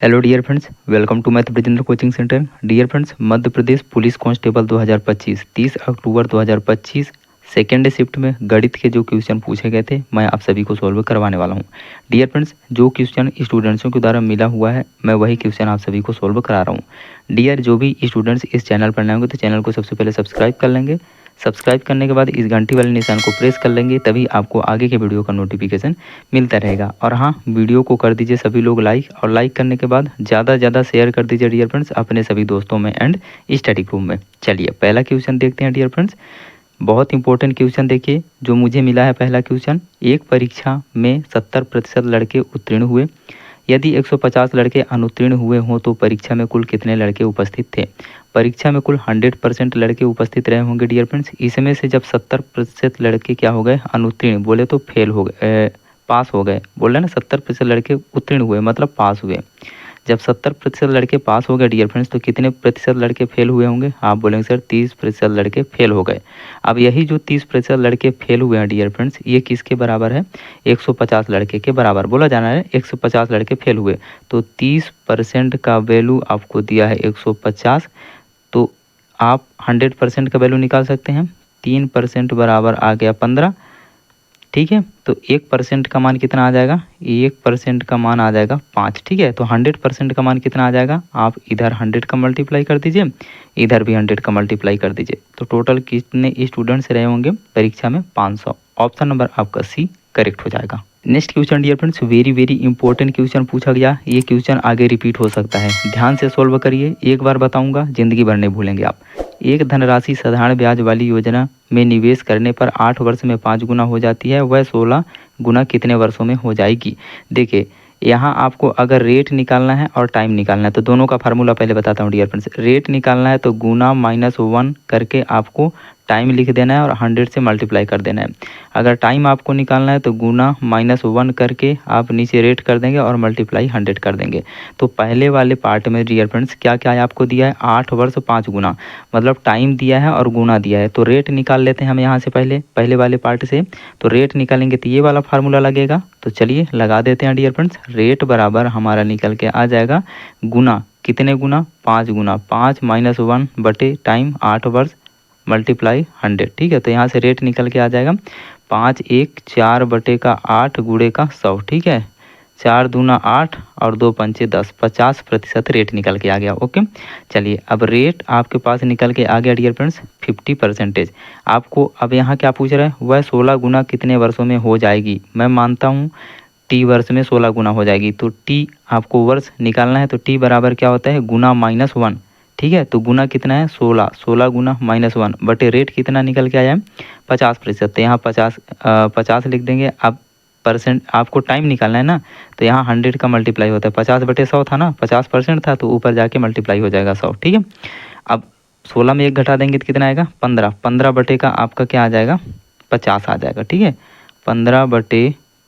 Hello dear friends, welcome to math Brajendra coaching centre. Dear friends, Madhya Pradesh police constable 2025 30 अक्टूबर 2025 second shift में गणित के जो क्वेश्चन पूछे गए थे मैं आप सभी को सॉल्व करवाने वाला हूं। डियर फ्रेंड्स, जो क्वेश्चन स्टूडेंट्सों के द्वारा मिला हुआ है मैं वही क्वेश्चन आप सभी को सॉल्व करा रहा हूँ। डियर, जो भी स्टूडेंट्स इस चैनल पर नए होंगे तो चैनल को सबसे पहले सब्सक्राइब कर लेंगे। सब्सक्राइब करने के बाद इस घंटी वाले निशान को प्रेस कर लेंगे, तभी आपको आगे के वीडियो का नोटिफिकेशन मिलता रहेगा। और हाँ, वीडियो को कर दीजिए सभी लोग लाइक, और लाइक करने के बाद ज़्यादा से ज़्यादा शेयर कर दीजिए डियर फ्रेंड्स अपने सभी दोस्तों में एंड स्टडी ग्रुप में। चलिए पहला क्वेश्चन देखते हैं डियर फ्रेंड्स। बहुत इंपॉर्टेंट क्वेश्चन देखिए जो मुझे मिला है। पहला क्वेश्चन, एक परीक्षा में 70% लड़के उत्तीर्ण हुए, यदि 150 लड़के अनुत्तीर्ण हुए हों तो परीक्षा में कुल कितने लड़के उपस्थित थे। परीक्षा में कुल 100% लड़के उपस्थित रहे होंगे डियर फ्रेंड्स। इसमें से जब 70% लड़के क्या हो गए, अनुत्तीर्ण, बोले तो फेल हो गए, पास हो गए। बोल रहे ना 70% लड़के उत्तीर्ण हुए मतलब पास हुए। जब 70% लड़के पास हो गए डियर फ्रेंड्स तो कितने प्रतिशत लड़के फेल हुए होंगे। आप बोलेंगे सर 30% लड़के फेल हो गए। अब यही जो 30% लड़के फेल हुए हैं डियर फ्रेंड्स, ये किसके बराबर है, 150 लड़के के बराबर। बोला जाना है 150 लड़के फेल हुए तो 30% का वैल्यू आपको दिया है 150, तो आप 100% का वैल्यू निकाल सकते हैं। 3% बराबर आ गया 15। ठीक है, तो 1% का मान कितना आ जाएगा, 1% का मान आ जाएगा 5। ठीक है, तो 100% का मान कितना आ जाएगा, आप इधर 100 का मल्टीप्लाई कर दीजिए, इधर भी 100 का मल्टीप्लाई कर दीजिए, तो टोटल कितने स्टूडेंट्स रहे होंगे परीक्षा में, 500। ऑप्शन नंबर आपका सी करेक्ट हो जाएगा। Next question dear friends, very very important question पूछा गया। ये क्वेश्चन आगे रिपीट हो सकता है, ध्यान से सोल्व करिए। एक बार बताऊंगा, जिंदगी भर नहीं भूलेंगे आप। एक धनराशि साधारण ब्याज वाली योजना में निवेश करने पर 8 वर्ष में 5 गुना हो जाती है, वह 16 गुना कितने वर्षों में हो जाएगी। देखिए, यहाँ आपको अगर रेट निकालना है और टाइम निकालना है तो दोनों का फार्मूला पहले बताता हूँ डियर फ्रेंड्स। रेट निकालना है तो गुना -1 करके आपको टाइम लिख देना है और 100 से मल्टीप्लाई कर देना है। अगर टाइम आपको निकालना है तो गुना -1 करके आप नीचे रेट कर देंगे और मल्टीप्लाई 100 कर देंगे। तो पहले वाले पार्ट में डियर फ्रेंड्स क्या क्या है आपको दिया है, 8 वर्ष 5 गुना, मतलब टाइम दिया है और गुना दिया है। तो रेट निकाल लेते हैं हम यहाँ से पहले वाले पार्ट से। तो रेट निकालेंगे तो ये वाला फार्मूला लगेगा, तो चलिए लगा देते हैं डियर फ्रेंड्स। रेट बराबर हमारा निकल के आ जाएगा गुना, कितने गुना, 5 गुना, 5 -1 बटे टाइम 8 वर्ष मल्टीप्लाई 100। ठीक है, तो यहाँ से रेट निकल के आ जाएगा 5 1 4 बटे का 8 गुणे का 100। ठीक है, 4 दूना 8 और 2 पंचे 10, 50% रेट निकल के आ गया। ओके, चलिए अब रेट आपके पास निकल के आ गया डियर फ्रेंड्स 50%। आपको अब यहाँ क्या पूछ रहा है, वह 16 गुना कितने वर्षों में हो जाएगी। मैं मानता हूँ टी वर्ष में 16 गुना हो जाएगी, तो टी आपको वर्ष निकालना है तो टी बराबर क्या होता है, गुना -1। ठीक है, तो गुना कितना है 16, 16 गुना -1 बटे रेट कितना निकल के आया है 50%। तो यहाँ 50 लिख देंगे। अब परसेंट आपको टाइम निकालना है ना, तो यहाँ 100 का मल्टीप्लाई होता है, 50 बटे 100 था ना, 50% था तो ऊपर जाके मल्टीप्लाई हो जाएगा 100। ठीक है, अब 16 में 1 घटा देंगे तो कितना आएगा 15, 15 बटे का आपका क्या आ जाएगा 50 आ जाएगा। ठीक है, 15 बटे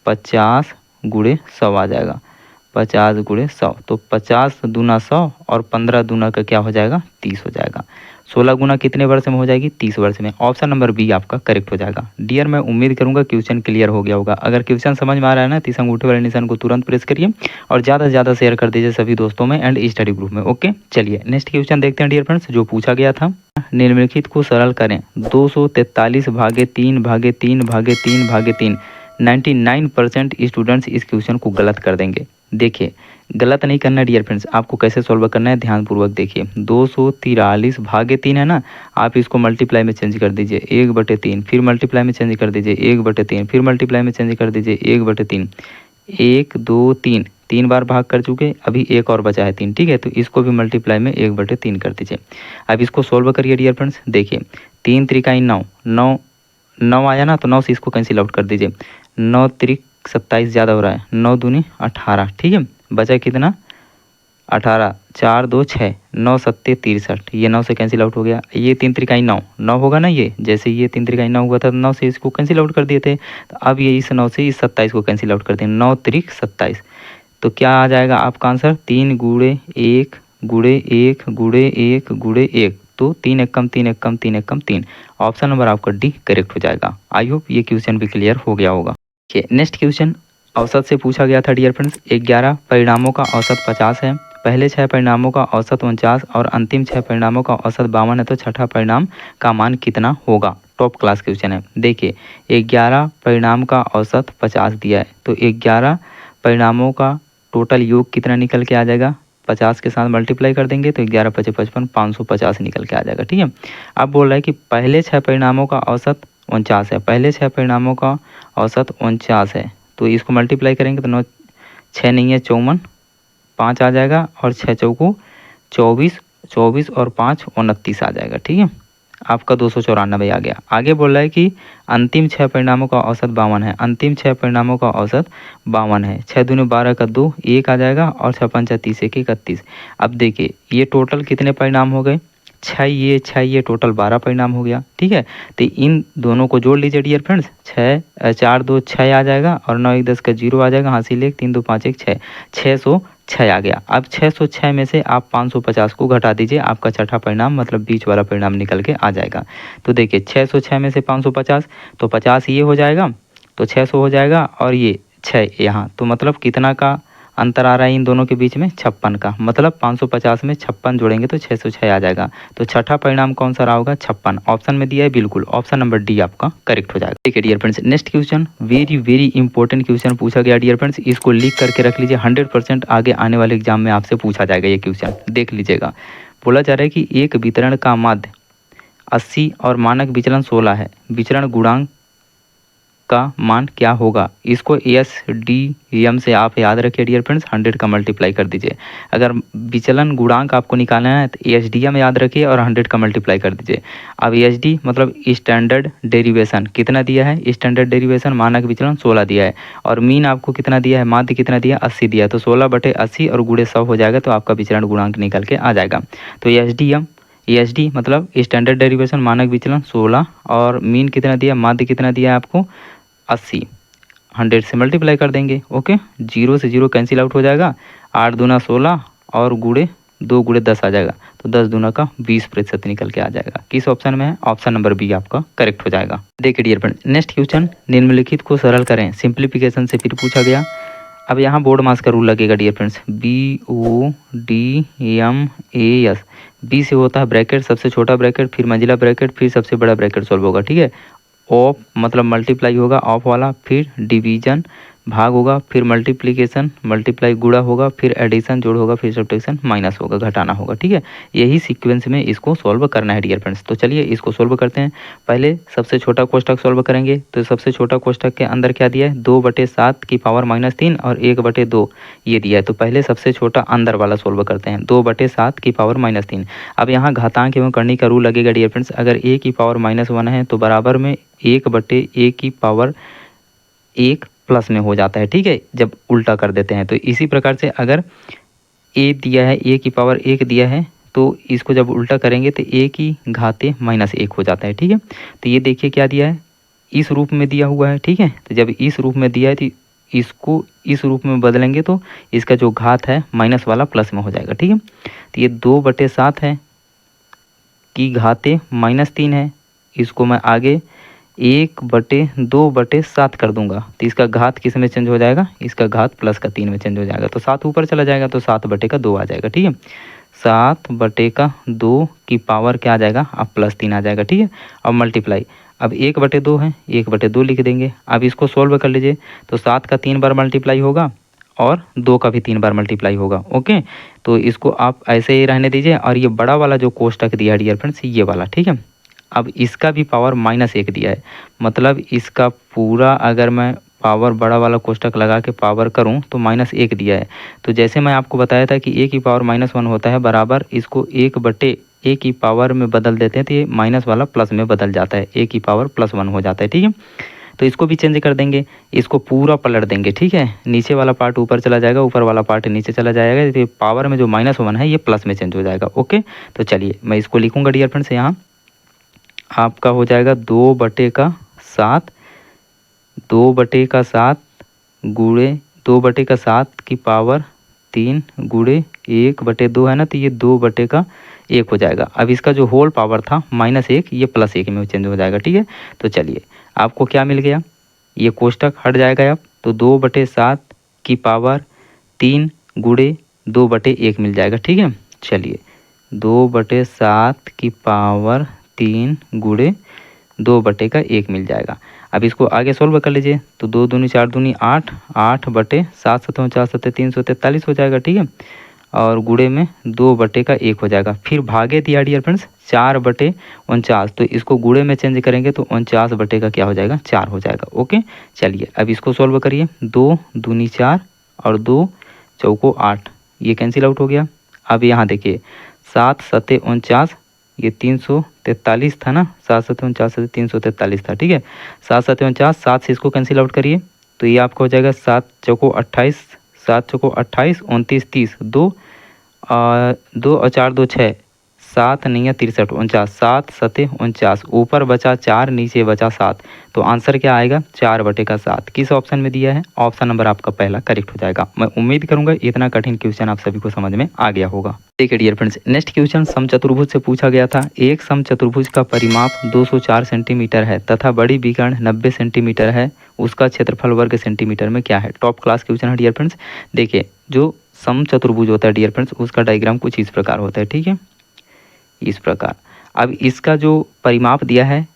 50 गुणे 100 आ जाएगा, 50 गुणे 100, तो 50 दूना 100 और 15 दूना का क्या हो जाएगा 30 हो जाएगा। 16 गुना कितने वर्ष में हो जाएगी, 30 वर्ष में। ऑप्शन नंबर बी आपका करेक्ट हो जाएगा। डियर, मैं उम्मीद करूंगा क्वेश्चन क्लियर हो गया होगा। अगर क्वेश्चन समझ में आ रहा है ना तो इस अंगूठे वाले निशान को तुरंत प्रेस करिए और ज़्यादा से ज़्यादा शेयर कर दीजिए सभी दोस्तों में एंड स्टडी ग्रुप में। ओके, चलिए नेक्स्ट क्वेश्चन देखते हैं डियर फ्रेंड्स, जो पूछा गया था। निम्नलिखित को सरल करें, 243 भागे 3 भागे 3 भागे 3 भागे 3। 99% स्टूडेंट्स इस क्वेश्चन को गलत कर देंगे। देखिए, गलत नहीं करना डियर फ्रेंड्स, आपको कैसे सॉल्व करना है ध्यानपूर्वक देखिए। 243 भागे 3 है ना, आप इसको मल्टीप्लाई में चेंज कर दीजिए 1/3, फिर मल्टीप्लाई में चेंज कर दीजिए 1/3, फिर मल्टीप्लाई में चेंज कर दीजिए 1/3। 1 2 3, 3 बार भाग कर चुके, अभी एक और बचा है 3। ठीक है, तो इसको भी मल्टीप्लाई में 1/3 कर दीजिए। अब इसको सोल्व करिए डियर फ्रेंड्स। देखिए 3 त्रिकाई 9, 9 9 आया ना, तो 9 से इसको कैंसिल आउट कर दीजिए। 9 त्रिक 27 ज़्यादा हो रहा है, 9 दूनी 18। ठीक है, बचा कितना 18, 4 2 6, 9 सत्ते 63, ये 9 से कैंसिल आउट हो गया। ये 3 त्रिकाई 9, 9 होगा ना, ये जैसे ये 3 त्रिकाई 9 हुआ था तो 9 से इसको कैंसिल आउट कर दिए थे, तो अब ये इस 9 से इस 27 को कैंसिल आउट कर दें, 9 त्रिक 27। तो क्या आ जाएगा आपका आंसर, 3 गुणे 1 गुणे 1 गुणे 1 गुणे 1, तो 3 एकम 3 एकम 3 एकम 3। ऑप्शन नंबर आपका डी करेक्ट हो जाएगा। आई होप ये क्वेश्चन भी क्लियर हो गया होगा। नेक्स्ट क्वेश्चन, औसत से पूछा गया था डियर फ्रेंड्स 11 परिणामों का औसत 50 है, पहले 6 परिणामों का औसत 49 और अंतिम 6 परिणामों का औसत 52 है, तो छठा परिणाम का मान कितना होगा। टॉप क्लास क्वेश्चन है। देखिए 11 परिणाम का औसत 50 दिया है, तो 11 परिणामों का टोटल योग कितना निकल के आ जाएगा, 50 के साथ मल्टीप्लाई कर देंगे तो 11 पचे 55, 550 निकल के आ जाएगा। ठीक है, अब बोल रहा है कि पहले 6 परिणामों का औसत 49 है, पहले 6 परिणामों का औसत 49 है, तो इसको मल्टीप्लाई करेंगे तो 9 6 नहीं है 54, 5 आ जाएगा और 6 चौको 24, 24 और 5 29 आ जाएगा। ठीक है, आपका 294 आ गया। आगे बोल रहा है कि अंतिम 6 परिणामों का औसत 52 है, अंतिम 6 परिणामों का औसत 52 है, 6 दूनी 12 का 2 1 आ जाएगा और 6 पंचा 30 1 31। अब देखिए ये टोटल कितने परिणाम हो गए, 6 ये टोटल 12 परिणाम हो गया। ठीक है, तो इन दोनों को जोड़ लीजिए डियर फ्रेंड्स, 6 4 2 6 आ जाएगा और 9 1 10 का 0 आ जाएगा, हासिल 1 3 2 5 1 6, 606 आ गया। अब 606 में से आप 550 को घटा दीजिए, आपका छठा परिणाम मतलब बीच वाला परिणाम निकल के आ जाएगा। तो देखिए 606 में से 550 तो 50 ये हो जाएगा, तो 600 हो जाएगा और ये 6 यहाँ, तो मतलब कितना का अंतर आ रहा है इन दोनों के बीच में, 56 का। मतलब 550 में 56 जोड़ेंगे तो 606 आ जाएगा। तो छठा परिणाम कौन सा रहा होगा, 56। ऑप्शन में दिया है बिल्कुल, ऑप्शन नंबर डी आपका करेक्ट हो जाएगा। ठीक है dear friends, next question very very important question पूछा गया डियर फ्रेंड्स, इसको लिख करके रख लीजिए, 100% आगे आने वाले एग्जाम में आपसे पूछा जाएगा ये क्वेश्चन, देख लीजिएगा। बोला जा रहा है कि एक वितरण का माध्य 80 और मानक विचलन 16 है, विचरण गुणांक का मान क्या होगा। इसको एसडीएम से आप याद रखिए डियर फ्रेंड्स, 100 का मल्टीप्लाई कर दीजिए। अगर विचलन गुणांक आपको निकालना है तो एसडीएम याद रखिए और 100 का मल्टीप्लाई कर दीजिए। अब एसडी मतलब स्टैंडर्ड डेरिवेशन कितना दिया है, स्टैंडर्ड डेरिवेशन मानक विचलन 16 दिया है और मीन आपको कितना दिया है, माध्य कितना दिया है 80 दिया है, तो 16/80 और गुणे 100 हो जाएगा, तो आपका विचरण गुणांक निकल के आ जाएगा। तो एसडी मतलब स्टैंडर्ड डेरिवेशन मानक विचलन 16 और मीन कितना दिया, माध्य कितना दिया है आपको 80, 100 से मल्टीप्लाई कर देंगे। ओके, 0 से 0 कैंसिल आउट हो जाएगा, 8 दूना 16 और गुणे 2 गुणे 10 आ जाएगा, तो 10 दूना का 20% निकल के आ जाएगा। किस ऑप्शन में है, ऑप्शन नंबर बी आपका करेक्ट हो जाएगा। देखिए डियर फ्रेंड, नेक्स्ट क्वेश्चन, निम्नलिखित को सरल करें, सिंप्लीफिकेशन से फिर पूछा गया। अब यहाँ बोर्ड मास का रूल लगेगा डियर फ्रेंड्स, BODMAS, बी से होता है ब्रैकेट, सबसे छोटा ब्रैकेट, फिर मंजिला ब्रैकेट, फिर सबसे बड़ा ब्रैकेट सॉल्व होगा। ठीक है, ऑफ मतलब मल्टीप्लाई होगा ऑफ वाला, फिर डिवीजन भाग होगा, फिर मल्टीप्लिकेशन मल्टीप्लाई गुणा होगा, फिर एडिशन जोड़ होगा, फिर सब्ट्रैक्शन माइनस होगा, घटाना होगा। ठीक है, यही सीक्वेंस में इसको सॉल्व करना है डियर फ्रेंड्स। तो चलिए इसको सॉल्व करते हैं। पहले सबसे छोटा कोष्ठक सॉल्व करेंगे, तो सबसे छोटा कोष्ठक के अंदर क्या दिया है, 2/7 की पावर -3 और 1/2 ये दिया है। तो पहले सबसे छोटा अंदर वाला सॉल्व करते हैं, 2/7 की पावर -3। अब यहाँ घातांक एवं करनी का रूल लगेगा डियर फ्रेंड्स, अगर a की पावर -1 है तो बराबर में 1/a की पावर 1 प्लस में हो जाता है। ठीक है, जब उल्टा कर देते हैं। तो इसी प्रकार से अगर a दिया है, a की पावर 1 दिया है, तो इसको जब उल्टा करेंगे तो a की घाते -1 हो जाता है। ठीक है, तो ये देखिए क्या दिया है, इस रूप में दिया हुआ है। ठीक है, तो जब इस रूप में दिया है तो इसको इस रूप में बदलेंगे तो इसका जो घात है माइनस वाला प्लस में हो जाएगा। ठीक है, तो ये 2/7 है की घाते -3 है, इसको मैं आगे 1/2/7 कर दूंगा, तो इसका घात किस में चेंज हो जाएगा, इसका घात +3 में चेंज हो जाएगा, तो 7 ऊपर चला जाएगा तो 7/2 आ जाएगा। ठीक है, 7/2 की पावर क्या आ जाएगा, अब +3 आ जाएगा। ठीक है, अब मल्टीप्लाई, अब 1/2 है, 1/2 लिख देंगे। अब इसको सोल्व कर लीजिए, तो 7 का 3 बार मल्टीप्लाई होगा और 2 का भी 3 बार मल्टीप्लाई होगा। ओके, तो इसको आप ऐसे ही रहने दीजिए और ये बड़ा वाला जो कोष्ठक दिया है डियर फ्रेंड्स, ये वाला। ठीक है, अब इसका भी पावर -1 दिया है, मतलब इसका पूरा अगर मैं पावर बड़ा वाला कोष्ठक लगा के पावर करूं तो -1 दिया है। तो जैसे मैं आपको बताया था कि a की पावर -1 होता है, बराबर इसको 1/a की पावर में बदल देते हैं तो ये माइनस वाला प्लस में बदल जाता है, a की पावर +1 हो जाता है। ठीक है, तो इसको भी चेंज कर देंगे, इसको पूरा पलट देंगे। ठीक है, नीचे वाला पार्ट ऊपर चला जाएगा, ऊपर वाला पार्ट नीचे चला जाएगा, तो पावर में जो -1 है ये प्लस में चेंज हो जाएगा। ओके, तो चलिए मैं इसको लिखूंगा डियर फ्रेंड्स, यहाँ आपका हो जाएगा 2/7, 2/7 गुणे 2/7 की पावर 3 गुणे 1/2 है ना, तो ये 2/1 हो जाएगा। अब इसका जो होल पावर था -1 ये +1 में चेंज हो जाएगा। ठीक है, तो चलिए आपको क्या मिल गया, ये कोष्ठक हट जाएगा अब तो 2/7 की पावर 3 गुणे 2/1 मिल जाएगा। ठीक है, चलिए 2/7 की पावर 3 गुणे 2/1 मिल जाएगा। अब इसको आगे सोल्व कर लीजिए, तो 2 दूनी 4 दूनी 8, 8/7 7 4 7 343 हो जाएगा। ठीक है, और गुणे में 2/1 हो जाएगा। फिर भागे दिया डियर फ्रेंड्स 4/49, तो इसको गुणे में चेंज करेंगे तो 49 का क्या हो जाएगा, 4 हो जाएगा। ओके, चलिए अब इसको सोल्व करिए। 2 दूनी 4 और 2 चौको 8, ये कैंसिल आउट हो गया। अब यहाँ देखिए 7 7 49, ये 343 था ना, 7 7 49 से 343 था। ठीक है, 7 7 49, 7 से इसको कैंसिल आउट करिए तो ये आपका हो जाएगा 7 चौको 28, 7 चौको 28, 29 30, 2 2 और 4 2 6, 7 नहीं है 63 49, 7 7 49, ऊपर बचा 4 नीचे बचा 7, तो आंसर क्या आएगा 4/7। किस ऑप्शन में दिया है, ऑप्शन नंबर आपका पहला करेक्ट हो जाएगा। मैं उम्मीद करूंगा इतना कठिन क्वेश्चन आप सभी को समझ में आ गया होगा। देखिए डियर फ्रेंड्स, नेक्स्ट क्वेश्चन समचतुर्भुज से पूछा गया था। एक समचतुर्भुज का परिमाप 204 सेंटीमीटर है तथा बड़ी विकर्ण 90 सेंटीमीटर है, उसका क्षेत्रफल वर्ग सेंटीमीटर में क्या है। टॉप क्लास क्वेश्चन है डियर फ्रेंड्स। देखिए जो समचतुर्भुज होता है डियर फ्रेंड्स, उसका डायग्राम कुछ इस प्रकार होता है। ठीक है, इस प्रकार। अब इसका जो परिमाप दिया है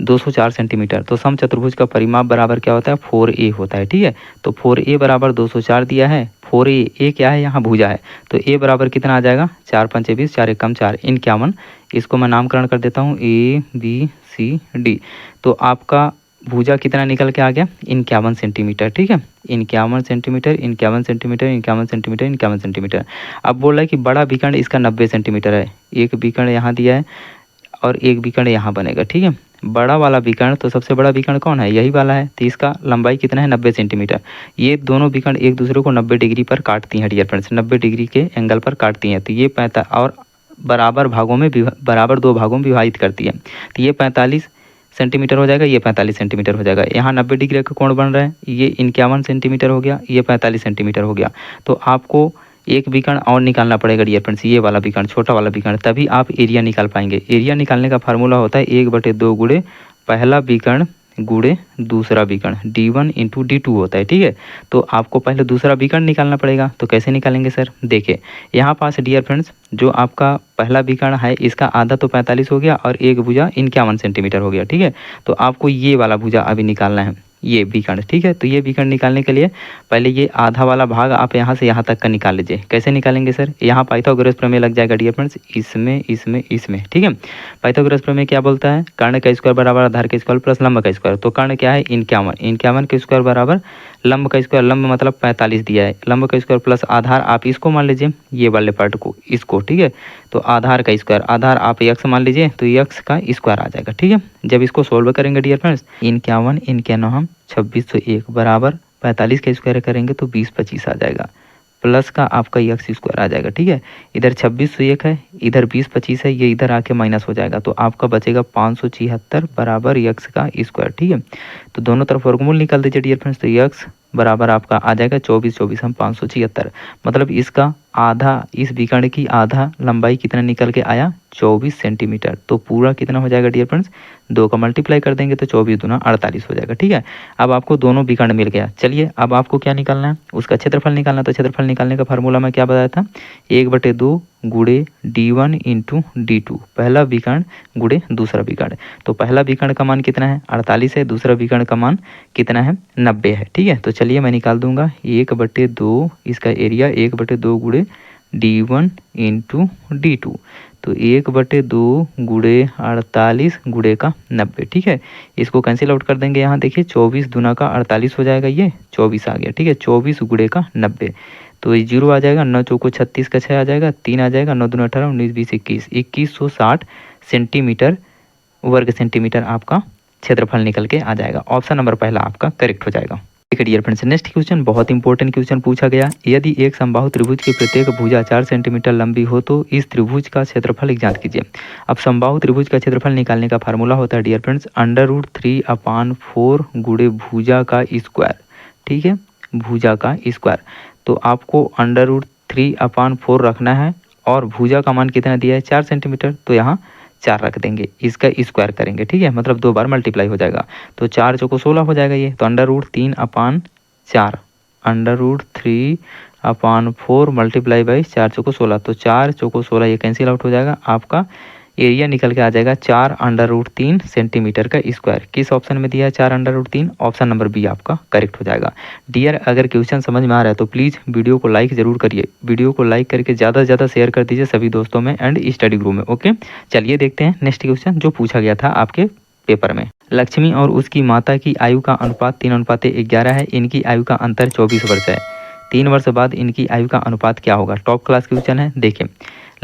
204 सेंटीमीटर, तो समचतुर्भुज का परिमाप बराबर क्या होता है, 4a होता है। ठीक है, तो 4a बराबर 204 दिया है। 4a क्या है, यहाँ भुजा है, तो a बराबर कितना आ जाएगा, 4 5 20, 4 1 4, 51। इसको मैं नामकरण कर देता हूँ ABCD। तो आपका भुजा कितना निकल के आ गया, 51 सेंटीमीटर। ठीक है, 51 सेंटीमीटर, 51 सेंटीमीटर, 51 सेंटीमीटर, 51 सेंटीमीटर। अब बोल रहा है कि बड़ा विकर्ण इसका 90 सेंटीमीटर है। एक विकर्ण यहाँ दिया है और एक विकर्ण यहाँ बनेगा। ठीक है, बड़ा वाला विकर्ण, तो सबसे बड़ा विकर्ण कौन है, यही वाला है, तो इसका लंबाई कितना है, 90 सेंटीमीटर। ये दोनों विकर्ण एक दूसरे को 90 डिग्री पर काटती हैं डियर फ्रेंड्स, 90 डिग्री के एंगल पर काटती हैं। तो ये 45 और बराबर भागों में बराबर 2 भागों में विभाजित करती है। तो ये 45 सेंटीमीटर हो जाएगा, ये 45 सेंटीमीटर हो जाएगा। यहाँ 90 डिग्री का कोण बन रहा है, ये 51 सेंटीमीटर हो गया, ये 45 सेंटीमीटर हो गया। तो आपको एक विकर्ण और निकालना पड़ेगा डियर फ्रेंड्स, ये वाला विकर्ण, छोटा वाला विकर्ण, तभी आप एरिया निकाल पाएंगे। एरिया निकालने का फार्मूला होता है 1/2 गुणे पहला विकर्ण गुणे दूसरा विकर्ण, D1 × D2 होता है। ठीक है, तो आपको पहले दूसरा विकर्ण निकालना पड़ेगा। तो कैसे निकालेंगे सर, देखिए यहाँ पास डियर फ्रेंड्स जो आपका पहला विकर्ण है इसका आधा तो 45 हो गया और एक भुजा 51 सेंटीमीटर हो गया। ठीक है, तो आपको ये वाला भुजा अभी निकालना है, ये विकर्ण। ठीक है, तो ये विकर्ण निकालने के लिए पहले ये आधा वाला भाग आप यहाँ से यहाँ तक का निकाल लीजिए। कैसे निकालेंगे सर, यहाँ पाइथागोरस प्रमेय लग जाएगा डियर फ्रेंड्स, इसमें इसमें इसमें। ठीक है, पाइथागोरस प्रमेय क्या बोलता है, कर्ण का स्क्वायर बराबर आधार का स्क्वायर प्लस लंब का स्क्वायर। तो कर्ण क्या है 51, 51 का स्क्वायर बराबर लंब का स्क्वायर, लंब मतलब 45 दिया है, लंब का स्क्वायर प्लस आधार आप इसको मान लीजिए, ये वाले पार्ट को इसको। ठीक है, तो आधार का स्क्वायर, आधार आप x मान लीजिए, तो x का स्क्वायर आ जाएगा। ठीक है, जब इसको सोल्व करेंगे डियर फ्रेंड्स, 51 51 हम 2601 बराबर 45 का स्क्वायर करेंगे तो 20 25 आ जाएगा, प्लस का आपका x स्क्वायर आ जाएगा। ठीक है, इधर 2601 है, इधर 20 25 है, ये इधर आके माइनस हो जाएगा, तो आपका बचेगा 576 बराबर x का स्क्वायर। ठीक है, तो दोनों तरफ वर्गमूल निकाल दीजिए डियर फ्रेंड्स, तो x बराबर आपका आ जाएगा 24 24 हम 576, मतलब इसका आधा, इस विकर्ण की आधा लंबाई कितना निकल के आया 24 सेंटीमीटर। तो पूरा कितना हो जाएगा डियर फ्रेंड्स, 2 का मल्टीप्लाई कर देंगे तो 24 दूना 48 हो जाएगा। ठीक है, अब आपको दोनों विकर्ण मिल गया। चलिए अब आपको क्या निकालना है, उसका क्षेत्रफल निकालना। तो क्षेत्रफल निकालने का फार्मूला मैं क्या बताया था, 1/2 गुणे D1 × D2, पहला विकर्ण गुणे दूसरा विकर्ण। तो पहला विकर्ण का मान कितना है 48 है, दूसरा विकर्ण का मान कितना है 90 है। ठीक है, तो चलिए मैं निकाल दूंगा 1/2, इसका एरिया 1/2 गुणे D1 × D2, तो 1/2 गुणे 48 गुणे का 90। ठीक है, इसको कैंसिल आउट कर देंगे, यहाँ देखिए 24 दूना का 48 हो जाएगा, ये 24 आ गया। ठीक है, 24 गुणे का 90, तो ये 0 आ जाएगा, 9 चौको 36 का 6 आ जाएगा, 3 आ जाएगा, 9 दूना 18, 19 20 21, 2160 सेंटीमीटर वर्ग सेंटीमीटर आपका क्षेत्रफल निकल के आ जाएगा। ऑप्शन नंबर पहला आपका करेक्ट हो जाएगा। ठीक है डियर फ्रेंड्स, नेक्स्ट क्वेश्चन बहुत इंपॉर्टेंट क्वेश्चन पूछा गया। यदि एक समबाहु त्रिभुज की प्रत्येक भुजा 4 सेंटीमीटर लंबी हो तो इस त्रिभुज का क्षेत्रफल ज्ञात कीजिए। अब समबाहु त्रिभुज का क्षेत्रफल निकालने का फार्मूला होता है डियर फ्रेंड्स √3/4 गुणे भुजा का स्क्वायर। ठीक है, भुजा का स्क्वायर, तो आपको √3/4 रखना है और भुजा का मान कितना दिया है 4 सेंटीमीटर, तो यहाँ 4 रख देंगे, इसका स्क्वायर करेंगे। ठीक है, मतलब 2 बार मल्टीप्लाई हो जाएगा, तो 4 चौको 16 हो जाएगा ये, तो √3/4 4 √3/4 मल्टीप्लाई बाई 4 चौको 16, तो 4 चौको 16 ये कैंसिल आउट हो जाएगा। आपका एरिया निकल के आ जाएगा 4√3 सेंटीमीटर का स्क्वायर। किस ऑप्शन में दिया है 4√3? ऑप्शन नंबर बी आपका करेक्ट हो जाएगा। डियर, अगर क्वेश्चन समझ में आ रहा है तो प्लीज़ वीडियो को लाइक ज़रूर करिए। वीडियो को लाइक करके ज़्यादा से ज़्यादा शेयर कर दीजिए सभी दोस्तों में एंड स्टडी ग्रुप में। ओके, चलिए देखते हैं नेक्स्ट क्वेश्चन जो पूछा गया था आपके पेपर में। लक्ष्मी और उसकी माता की आयु का अनुपात 3:11 है। इनकी आयु का अंतर 24 वर्ष है। 3 वर्ष बाद इनकी आयु का अनुपात क्या होगा? टॉप क्लास क्वेश्चन है। देखिए,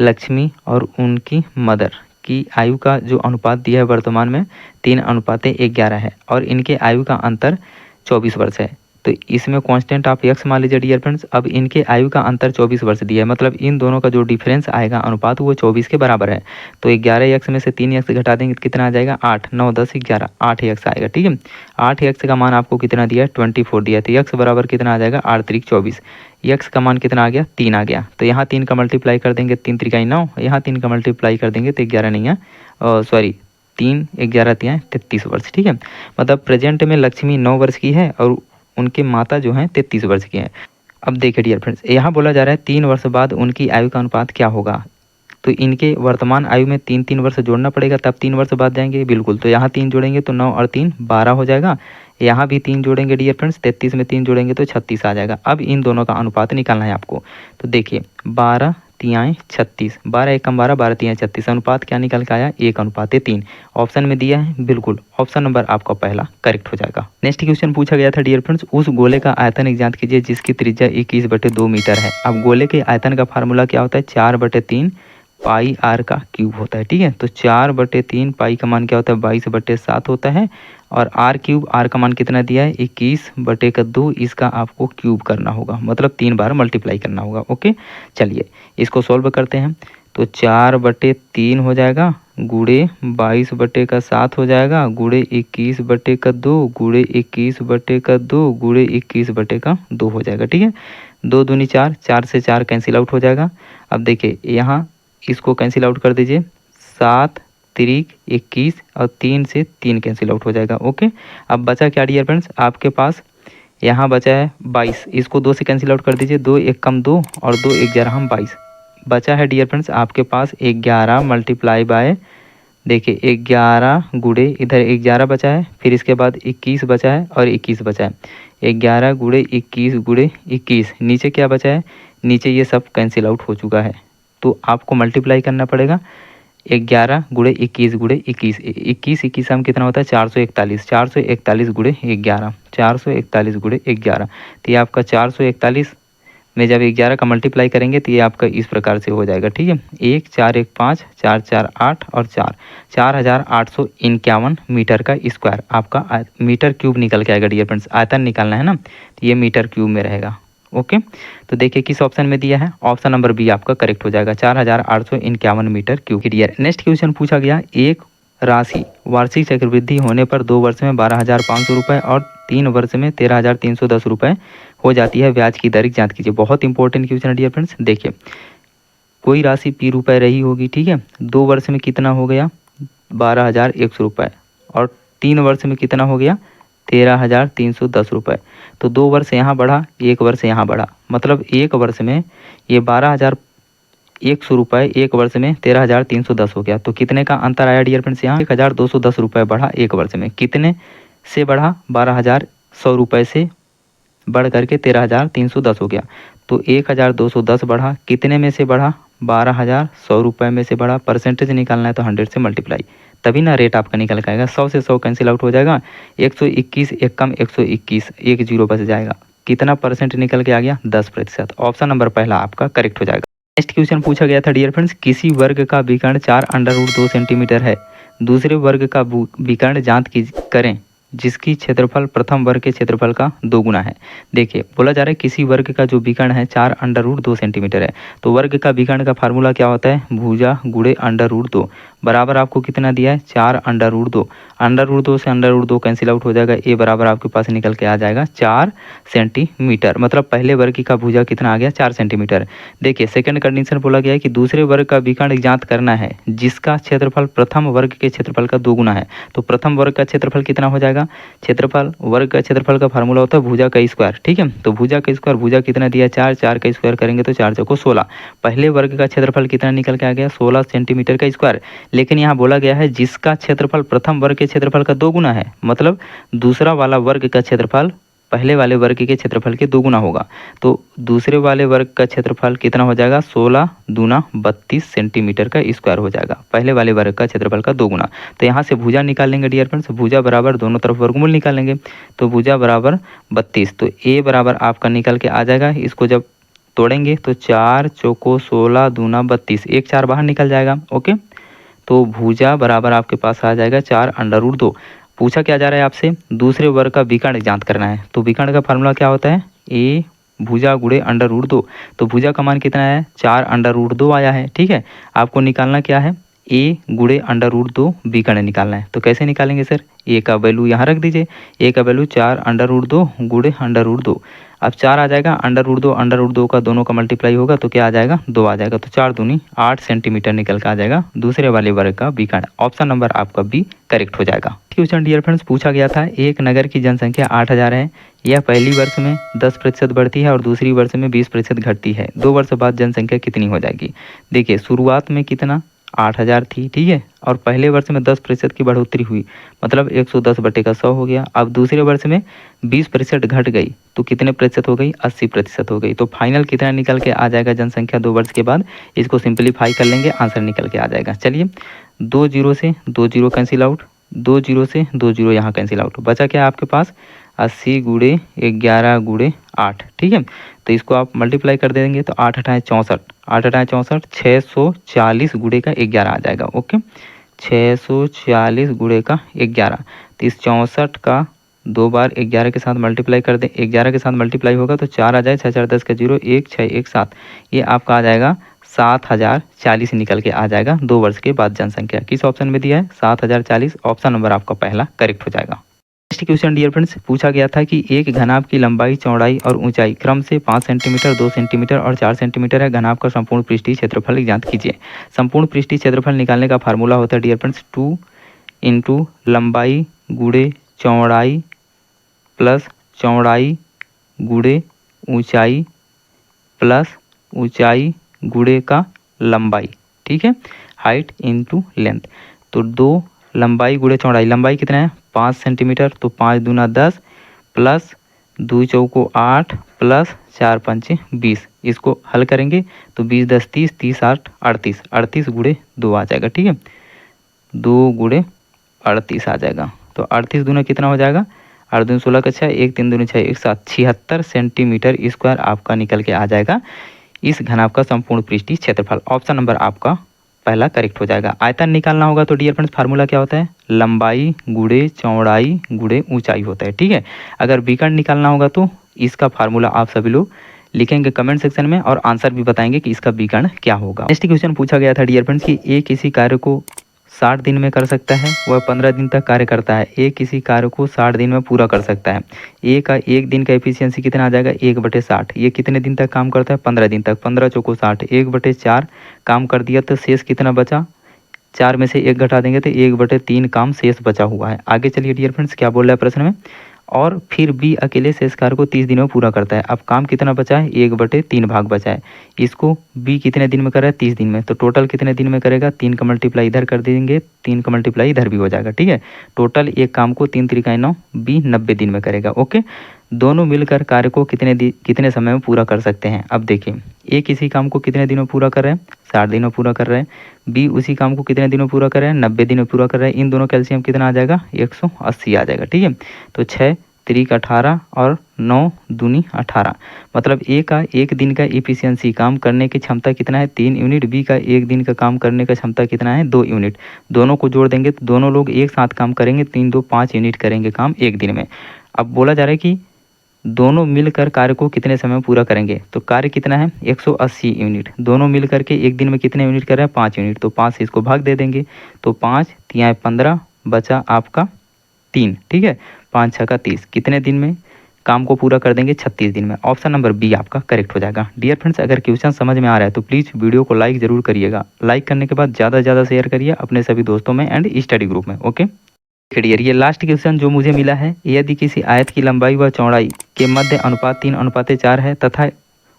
लक्ष्मी और उनकी मदर की आयु का जो अनुपात दिया है वर्तमान में 3:11 है और इनके आयु का अंतर 24 वर्ष है। तो इसमें कांस्टेंट आप x मान लीजिए डियर फ्रेंड्स। अब इनके आयु का अंतर 24 वर्ष दिया है, मतलब इन दोनों का जो डिफरेंस आएगा अनुपात वो 24 के बराबर है। तो 11x में से 3x घटा देंगे तो कितना आ जाएगा? 8, 9, 10, 11, 8x आएगा। ठीक है, 8x का मान आपको कितना दिया है? 24 दिया है। तो x बराबर कितना आ जाएगा? 8 त्रिक 24। x का मान कितना आ गया? 3 आ गया। तो यहाँ 3 का मल्टीप्लाई कर देंगे, 3 त्रिकाई 9, यहाँ 3 का मल्टीप्लाई कर देंगे तो 11 नहीं है, सॉरी 3 11 3 33 वर्ष। ठीक है, मतलब प्रेजेंट में लक्ष्मी 9 वर्ष की है और उनके माता जो हैं 33 वर्ष की हैं। अब देखिए डियर फ्रेंड्स, यहाँ बोला जा रहा है 3 वर्ष बाद उनकी आयु का अनुपात क्या होगा। तो इनके वर्तमान आयु में 3 वर्ष जोड़ना पड़ेगा तब 3 वर्ष बाद जाएंगे। बिल्कुल, तो यहाँ 3 जोड़ेंगे तो 9 और 3 12 हो जाएगा। यहाँ भी 3 जोड़ेंगे डियर फ्रेंड्स, 33 में 3 जोड़ेंगे तो 36 आ जाएगा। अब इन दोनों का अनुपात निकालना है आपको। तो देखिए 12 3 36, 12 1 12, 12 3 36, अनुपात क्या निकल के आया? 1:3। ऑप्शन में दिया है, बिल्कुल ऑप्शन नंबर आपका पहला करेक्ट हो जाएगा। नेक्स्ट क्वेश्चन पूछा गया था डियर फ्रेंड्स, उस गोले का आयतन ज्ञात कीजिए जिसकी त्रिज्या 21/2 मीटर है। अब गोले के आयतन का फार्मूला क्या होता है? 4/3 पाई आर का क्यूब होता है। ठीक है, तो 4/3 पाई का मान क्या होता है? 22/7 होता है और आर क्यूब, आर का मान कितना दिया है? 21/2। इसका आपको क्यूब करना होगा, मतलब 3 बार मल्टीप्लाई करना होगा। ओके, चलिए इसको सॉल्व करते हैं। तो 4/3 हो जाएगा गुड़े 22/7 हो जाएगा गुड़े 21/2 गुड़े 21/2 गुड़े 21/2 हो जाएगा। ठीक है, 2 दूनी 4, 4 से 4 कैंसिल आउट हो जाएगा। अब देखिए यहाँ इसको कैंसिल आउट कर दीजिए, 7 त्रिक 21 और 3 से 3 कैंसिल आउट हो जाएगा। ओके, अब बचा क्या डियर फ्रेंड्स? आपके पास यहाँ बचा है 22, इसको 2 से कैंसिल आउट कर दीजिए, 2 1 कम 2 और 2 1 11 हम 22 बचा है डियर फ्रेंड्स आपके पास 11 मल्टीप्लाई बाय, देखिए 11 गुड़े इधर 11 बचा है, फिर इसके बाद 21 बचा है और 21 बचा है। 11 गुड़े 21 गुड़े 21, नीचे क्या बचा है? नीचे ये सब कैंसिल आउट हो चुका है, तो आपको मल्टीप्लाई करना पड़ेगा 11 गुड़े 21 गुड़े 21, 21 21 हम कितना होता है? 441, 441 गुड़े 11, 441 गुड़े 11। तो ये आपका 441 में जब 11 का मल्टीप्लाई करेंगे तो ये आपका इस प्रकार से हो जाएगा। ठीक है, 1 4 1 5 4 4 8 और 4 4851 मीटर का स्क्वायर आपका मीटर क्यूब निकल के आएगा डियर फ्रेंड्स। आयतन निकालना है ना, तो ये मीटर क्यूब में रहेगा। ओके, तो देखिए किस ऑप्शन में दिया है? ऑप्शन नंबर बी आपका करेक्ट हो जाएगा, 4851 metre cube. Dear, next question पूछा गया, एक राशि वार्षिक चक्रवृद्धि होने पर 2 वर्ष में 12,500 रुपये और 3 वर्ष में 13,310 रुपये हो जाती है, ब्याज की दर ज्ञात कीजिए। बहुत इंपॉर्टेंट क्वेश्चन है डियर फ्रेंड्स। देखिए कोई राशि पी रुपये रही होगी, ठीक है, 2 वर्ष में कितना हो गया? 12,100 रुपये और 3 वर्ष में कितना हो गया? 13,310 रुपये। तो 2 वर्ष यहाँ बढ़ा, 1 वर्ष यहाँ बढ़ा, मतलब 1 वर्ष में ये 12,100 रुपये, 1 वर्ष में 13,310 हो गया। तो कितने का अंतर आया डियर फ्रेंड्स? यहाँ 1,210 रुपये बढ़ा 1 वर्ष में। कितने से बढ़ा? 12,100 रुपये से बढ़ करके 13,310 हो गया। तो 1,210 बढ़ा, कितने में से बढ़ा? 12,100 रुपये में से बढ़ा। परसेंटेज निकालना है तो 100 से मल्टीप्लाई, तभी ना रेट आपका निकल के आएगा। 100 से 100 कैंसिल आउट हो जाएगा, 121 एक कम 121, एक जीरो बच जाएगा। कितना परसेंट निकल के आ गया? 10%। ऑप्शन नंबर पहला आपका करेक्ट हो जाएगा। नेक्स्ट क्वेश्चन पूछा गया था डियर फ्रेंड्स, किसी वर्ग का विकर्ण 4√2 सेंटीमीटर है, दूसरे वर्ग का विकर्ण ज्ञात करें जिसकी क्षेत्रफल प्रथम वर्ग के क्षेत्रफल का 2 गुना है। देखिए बोला जा रहा है किसी वर्ग का जो विकर्ण है 4√2 सेंटीमीटर है, तो वर्ग का विकर्ण का फार्मूला क्या होता है? भुजा गुणे √2, बराबर आपको कितना दिया है 4√2। √2 से √2 कैंसिल आउट हो जाएगा, ए बराबर आपके पास निकल के आ जाएगा 4 सेंटीमीटर। मतलब पहले वर्ग का भुजा कितना आ गया 4 सेंटीमीटर। देखिए सेकंड कंडीशन बोला गया है कि दूसरे वर्ग का विकर्ण ज्ञात करना है जिसका क्षेत्रफल प्रथम वर्ग के क्षेत्रफल का दोगुना है। तो प्रथम वर्ग का क्षेत्रफल कितना हो जाएगा, क्षेत्रफल वर्ग का क्षेत्रफल का फार्मूला होता है भुजा का स्क्वायर। ठीक है, तो भुजा का स्क्वायर, भुजा कितना दिया 4, 4 का स्क्वायर करेंगे तो 4 चौको 16। पहले वर्ग का क्षेत्रफल कितना निकल के आ गया 16 सेंटीमीटर का स्क्वायर। लेकिन यहाँ बोला गया है जिसका क्षेत्रफल प्रथम वर्ग के क्षेत्रफल का दोगुना है, मतलब दूसरा वाला वर्ग का क्षेत्रफल पहले वाले वर्ग के क्षेत्रफल के दोगुना होगा। तो दूसरे वाले वर्ग का क्षेत्रफल कितना हो जाएगा 16 दूना 32 सेंटीमीटर का स्क्वायर हो जाएगा, पहले वाले वर्ग का क्षेत्रफल का दोगुना। तो यहाँ से भुजा निकाल लेंगे डियर फ्रेंड्स, भुजा बराबर दोनों तरफ वर्गमूल निकालेंगे। तो भुजा बराबर 32, तो ए बराबर आपका निकल के आ जाएगा। इसको जब तोड़ेंगे तो 4 चौको 16 दूना 32, एक 4 बाहर निकल जाएगा। ओके, तो भुजा बराबर आपके पास आ जाएगा 4√2। पूछा क्या जा रहा है आपसे, दूसरे वर्ग का विकर्ण ज्ञात करना है। तो विकर्ण का फार्मूला क्या होता है, ए भुजा गुणे √2। तो भुजा का मान कितना है 4√2 आया है। ठीक है, आपको निकालना क्या है, ए गुणे √2 विकर्ण निकालना है। तो कैसे निकालेंगे सर, ए का वैल्यू यहाँ रख दीजिए, ए का वैल्यू 4√2 गुणे √2। अब 4 आ जाएगा, √2 का दोनों का मल्टीप्लाई होगा तो क्या आ जाएगा 2 आ जाएगा। तो 4 दूनी 8 सेंटीमीटर निकल के आ जाएगा दूसरे वाले वर्ग का विकर्ण। ऑप्शन नंबर आपका बी करेक्ट हो जाएगा। क्वेश्चन डियर फ्रेंड्स पूछा गया था, एक नगर की जनसंख्या 8000 है। यह पहली वर्ष में 10% बढ़ती है और दूसरी वर्ष में 20% घटती है। 2 वर्ष बाद जनसंख्या कितनी हो जाएगी। देखिए शुरुआत में कितना 8000 थी, ठीक है, और पहले वर्ष में 10% की बढ़ोतरी हुई, मतलब 110/100 हो गया। अब दूसरे वर्ष में 20% घट गई तो कितने प्रतिशत हो गई 80% हो गई। तो फाइनल कितना निकल के आ जाएगा जनसंख्या 2 वर्ष के बाद, इसको सिंप्लीफाई कर लेंगे, आंसर निकल के आ जाएगा। चलिए 2 जीरो से 2 जीरो कैंसिल आउट, 2 जीरो से 2 जीरो यहाँ कैंसिल आउट, बचा क्या आपके पास 80 गुणे 11 गुणे 8। ठीक है, तो इसको आप मल्टीप्लाई कर देंगे तो 8 8 64, 8 8 64, 640 गुणे का 11 आ जाएगा। ओके, 640 गुणे का 11। तो इस 64 का 2 बार 11 के साथ मल्टीप्लाई कर दें, 11 के साथ मल्टीप्लाई होगा तो 4 आ जाए, 6 4 10 का 0, 1 6 1 7, ये आपका आ जाएगा 7040 निकल के आ जाएगा 2 वर्ष के बाद जनसंख्या। किस ऑप्शन में दिया है 7040, ऑप्शन नंबर आपका पहला करेक्ट हो जाएगा। नेक्स्ट क्वेश्चन डियर फ्रेंड्स पूछा गया था कि एक घनाभ की लंबाई, चौड़ाई और ऊंचाई क्रम से 5 सेंटीमीटर, 2 सेंटीमीटर और 4 सेंटीमीटर है। घनाभ का संपूर्ण पृष्ठीय क्षेत्रफल ज्ञात कीजिए। संपूर्ण पृष्ठीय क्षेत्रफल निकालने का फार्मूला होता है डियर फ्रेंड्स 2 इंटू लंबाई गुणे चौड़ाई प्लस चौड़ाई गुणे ऊंचाई प्लस ऊंचाई गुणे का लंबाई। ठीक है, हाइट इंटू लेंथ। तो 2 लंबाई गुणे चौड़ाई, लंबाई कितना है 5 सेंटीमीटर, तो 5 दूना 10 प्लस 2 चौको 8 प्लस 4 पंचे 20, इसको हल करेंगे तो 20 10 30, 30 8 38, 38 गुणे 2 आ जाएगा। ठीक है, 2 गुणे 38 आ जाएगा। तो 38 दूना कितना हो जाएगा 8 दूनी 16 का 6, 1 3 दूनी 6 1 7, 76 सेंटीमीटर स्क्वायर आपका निकल के आ जाएगा इस घनाभ का संपूर्ण पृष्ठीय क्षेत्रफल। ऑप्शन नंबर आपका पहला करेक्ट हो जाएगा। आयतन निकालना होगा तो डियर फ्रेंड्स फार्मूला क्या होता है, लंबाई गुणे चौड़ाई गुणे ऊंचाई होता है। ठीक है, अगर विकर्ण निकालना होगा तो इसका फार्मूला आप सभी लोग लिखेंगे कमेंट सेक्शन में और आंसर भी बताएंगे कि इसका विकर्ण क्या होगा। नेक्स्ट क्वेश्चन पूछा गया था डियर फ्रेंड्स कि ए किसी कार्य को 60 दिन में कर सकता है, वह 15 दिन तक कार्य करता है। ए किसी कार्य को 60 दिन में पूरा कर सकता है। ए का एक दिन का एफिशिएंसी कितना आ जाएगा 1/60। ये कितने दिन तक काम करता है 15 दिन तक, 15 चौको 60, 1/4 काम कर दिया तो शेष कितना बचा, 4 में से 1 घटा देंगे तो 1/3 काम शेष बचा हुआ है। आगे चलिए डियर फ्रेंड्स क्या बोल रहा है प्रश्न में, और फिर बी अकेले शेष कार्य को 30 दिन में पूरा करता है। अब काम कितना बचा है 1/3 भाग बचा है। इसको बी कितने दिन में कर रहा है 30 दिन में, तो टोटल कितने दिन में करेगा 3 का मल्टीप्लाई इधर कर देंगे, 3 का मल्टीप्लाई इधर भी हो जाएगा। ठीक है, टोटल एक काम को 3 3 9 बी 90 दिन में करेगा। ओके, दोनों मिलकर कार्य को कितने समय में पूरा कर सकते हैं। अब देखिए ए किसी काम को कितने दिनों पूरा कर रहे हैं 60 दिन में पूरा कर रहे हैं, बी उसी काम को कितने दिनों पूरा कर रहे हैं 90 दिन में पूरा कर रहे हैं। इन दोनों कैल्शियम कितना आ जाएगा 180 आ जाएगा। ठीक है, तो 6 3 18 और 9 दूनी 18, मतलब ए का एक दिन का इफिशियंसी काम करने की क्षमता कितना है 3 यूनिट, बी का एक दिन का काम करने का क्षमता कितना है 2 यूनिट। दोनों को जोड़ देंगे तो दोनों लोग एक साथ काम करेंगे, 3 2 5 यूनिट करेंगे काम एक दिन में। अब बोला जा रहा है कि दोनों मिलकर कार्य को कितने समय में पूरा करेंगे। तो कार्य कितना है 180 यूनिट, दोनों मिल करके एक दिन में कितने यूनिट कर रहे हैं 5 यूनिट, तो 5 से इसको भाग दे देंगे, तो 5 तिया 15 बचा आपका 3, ठीक है, 5 6 का 30, कितने दिन में काम को पूरा कर देंगे 36 दिन में। ऑप्शन नंबर बी आपका करेक्ट हो जाएगा। डियर फ्रेंड्स, अगर क्वेश्चन समझ में आ रहा है तो प्लीज़ वीडियो को लाइक ज़रूर करिएगा, लाइक करने के बाद ज़्यादा से ज़्यादा शेयर करिए अपने सभी दोस्तों में एंड स्टडी ग्रुप में। ओके डियर, ये लास्ट क्वेश्चन जो मुझे मिला है, यदि किसी आयत की लंबाई व चौड़ाई के मध्य अनुपात 3:4 है तथा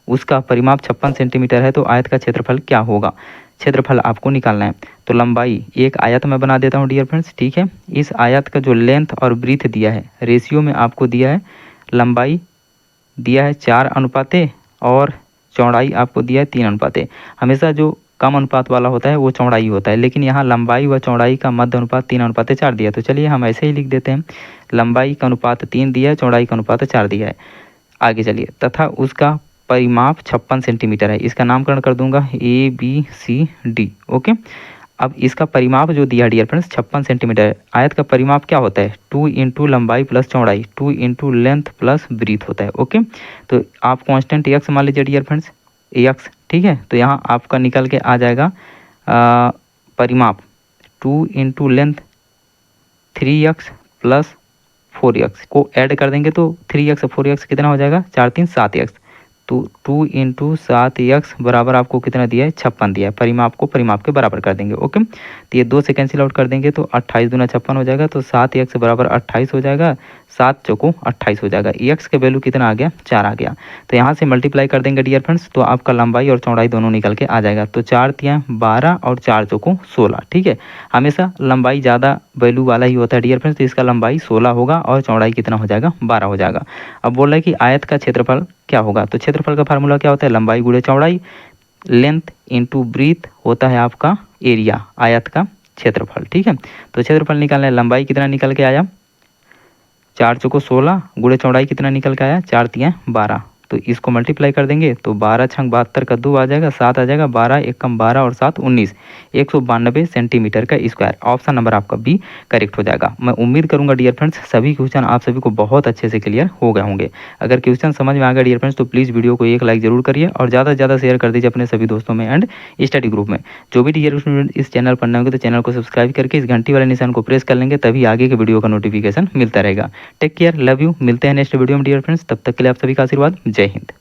उसका परिमाप 56 सेंटीमीटर है, तो आयत का क्षेत्रफल क्या होगा। क्षेत्रफल आपको निकालना है। तो लंबाई एक आयत में बना देता हूँ डियर फ्रेंड्स, ठीक है। इस आयत का जो लेंथ और ब्रीथ दिया है रेशियो में आपको दिया है, लंबाई दिया है 4:, और चौड़ाई आपको दिया है 3:। हमेशा जो कम अनुपात वाला होता है वो चौड़ाई होता है, लेकिन यहाँ लंबाई व चौड़ाई का मध्य अनुपात 3:4 दिया है। तो चलिए हम ऐसे ही लिख देते हैं, लंबाई का अनुपात 3 दिया है, चौड़ाई का अनुपात 4 दिया है। आगे चलिए, तथा उसका परिमाप 56 सेंटीमीटर है। इसका नामकरण कर दूंगा ABCD। ओके, अब इसका परिमाप जो दिया डियर फ्रेंड्स 56 सेंटीमीटर है। आयत का परिमाप क्या होता है 2 इंटू लंबाई प्लस चौड़ाई, 2 इंटू लेंथ प्लस ब्रीथ होता है। ओके, तो आप कांस्टेंट एक्स मान लीजिए डियर फ्रेंड्स, एक्स, ठीक है। तो यहाँ आपका निकल के आ जाएगा परिमाप 2 into length 3x plus 4x को ऐड कर देंगे तो 3x 4x कितना हो जाएगा 4 3 7x। तो 2 इंटू 7x बराबर आपको कितना दिया है 56 दिया है। परिमाप को परिमाप के बराबर कर देंगे। ओके, तो ये 2 से कैंसिल आउट कर देंगे तो 28 दूना 56 हो जाएगा, तो 7x बराबर 28 हो जाएगा, 7 चौको 28 हो जाएगा। x का वैल्यू कितना आ गया 4 आ गया। तो यहाँ से मल्टीप्लाई कर देंगे डियर फ्रेंड्स, तो आपका लंबाई और चौड़ाई दोनों निकल के आ जाएगा। तो 4 तिया 12 और 4 चौको 16, ठीक है। हमेशा लंबाई ज़्यादा वैल्यू वाला ही होता है डियर फ्रेंड्स, तो इसका लंबाई 16 होगा और चौड़ाई कितना हो जाएगा 12 हो जाएगा। अब बोल रहा है कि आयत का क्षेत्रफल क्या होगा। तो क्षेत्रफल का फार्मूला क्या होता है, लंबाई गुणे चौड़ाई, लेंथ इंटू ब्रीथ होता है आपका एरिया, आयत का क्षेत्रफल, ठीक है। तो क्षेत्रफल निकालना है, लंबाई कितना निकल के आया 4 चौको 16 गुणे चौड़ाई कितना निकल के आया 4 तिया 12। तो इसको मल्टीप्लाई कर देंगे तो 12 छंग 72 का 2 आ जाएगा, 7 आ जाएगा, 12 एकम 12 और 7 19, 192 सेंटीमीटर का स्क्वायर। ऑप्शन नंबर आपका बी करेक्ट हो जाएगा। मैं उम्मीद करूंगा डियर फ्रेंड्स सभी क्वेश्चन आप सभी को बहुत अच्छे से क्लियर हो गए होंगे। अगर क्वेश्चन समझ में आ गया डियर फ्रेंड्स तो प्लीज़ वीडियो को एक लाइक जरूर करिए और ज़्यादा से ज़्यादा शेयर कर दीजिए अपने सभी दोस्तों में एंड स्टडी ग्रुप में। जो भी डियर स्टूडेंट इस चैनल पर नए होंगे तो चैनल को सब्सक्राइब करके इस घंटी वाले निशान को प्रेस कर लेंगे, तभी आगे के वीडियो का नोटिफिकेशन मिलता रहेगा। टेक केयर, लव यू, मिलते हैं नेक्स्ट वीडियो में डियर फ्रेंड्स, तब तक के लिए आप सभी का आशीर्वाद, जय हिंद।